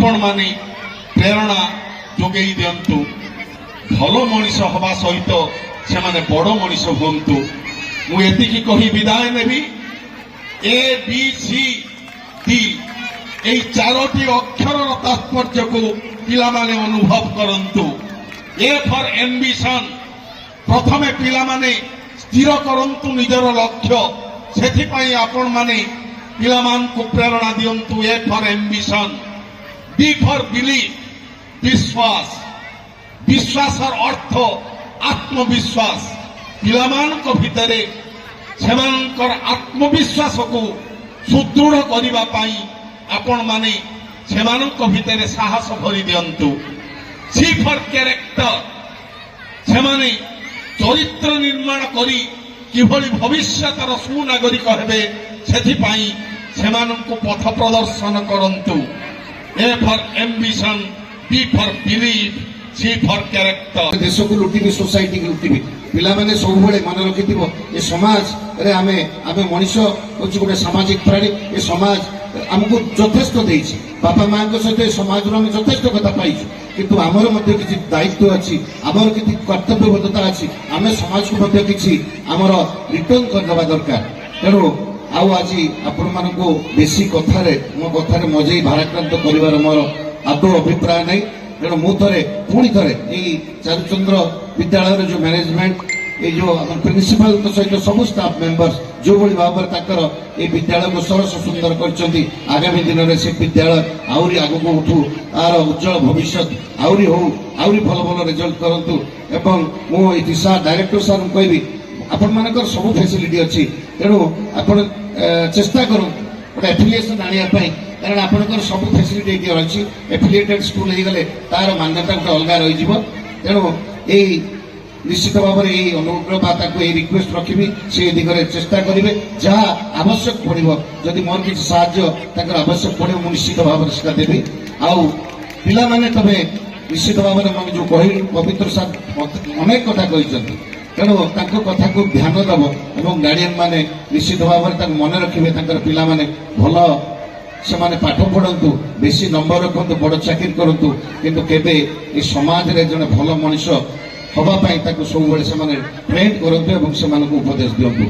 आपण माने प्रेरणा जोगेई दियंतु भल मनीष हवा सहित से माने बड़ मनीष हुंतु। मु एतिकी कही विदाय नेबी। ए बी सी डी এই চারটি অক্ষরর তাৎপর্যকু পিলামানে অনুভব করন্তু। এ ফর এম্বিশন প্রথমে পিলামানে স্থির করন্তু নিজের লক্ষ্য, সেথিপাই আপন মানে পিলামানকু প্রেরণা দিয়ন্তু। A for ambition. B for believe বিশ্বাস। বিশ্বাসর অর্থ আত্মবিশ্বাস। পিলামানক ভিতরে সেমানকর আত্মবিশ্বাসকু সুদৃঢ় করিবা পাই आपण माने सेमानक भितरे साहस भरी दियंतु। सी फॉर कैरेक्टर सेमाने चरित्र निर्माण करी किभली भविष्यतर सुनागरिक हेबे सेथिपाई सेमानकु पथ प्रदर्शन करंतु। A for ambition, B for believe, C for character. देश को लुटिबी, सोसाइटी को लुटिबी। पिला माने सब बेले मन रखिथिबो ए समाज रे आमे मनुष्य होछि गोटे सामाजिक प्राणी। ए समाज आमको यथेष्ट देछि। बापा माँ को सहित समाज आम यथेष्ट कथा पाइछु, किंतु आमर मध्य किछि दायित्व अछि, आमर किछि कर्तव्यबद्धता अछि। आमे समाज को मध्य किछि आमर रिटर्न करदबा दरकार। तेणु आउ आज आपण मानको बेसी कथारे मो कथारे मजेई भाराक्रांत करिवार मोर आदौ अभिप्राय नै। तेणु मु थरे पुणी थरे एई चारुचंद्र विद्यालय जो मैनेजमेंट ये जो प्रिंसिपल सहित सब स्टाफ मेंबर्स जो भाई भाव ये विद्यालय को सरस सुंदर करछंती। आगामी दिन में से विद्यालय आउरी आगको उठू, तार उज्जवल भविष्य आउरी हो, आउरी भल भल रिजल्ट करंतु। एवं मो इति सार डायरेक्टर सार कहबी आपण मानकर सब फैसिलिटी अछि। तेणु आपण चेष्टा करू गोटे एफिलिएशन आनिया पई, कारण आपनकर सब फैसिलिटी एति अछि। एफिलिएटेड स्कूल हे गले तार मान्यता गोटे अलगा रहि जिवो। तेणु ए निश्चित भाव में यही अनुग्रह बा रिक्वेस्ट रखी से दिगरे चेष्टा करेंगे। जहाँ आवश्यक पड़ो जदि मोर किसी साहाय्य आवश्यक पड़ो मुझे निश्चित भाव में देवी। आउ पिला माने तबे निश्चित भाव में जो कही पवित्र सार अनेक कथा कहते, तेणु कथा को ध्यान दब और गार्डियन माने निश्चित भाव में मन रखिए। पिला माने भल से माने पाठ पढ़ंतु, बेसी नंबर रखु, बड़ चाकरी करंतु, किंतु केबे ए समाज रे जने भल मनुष्य हवा पाई सब ट्रेन करंतु और से उपदेश दियंतु।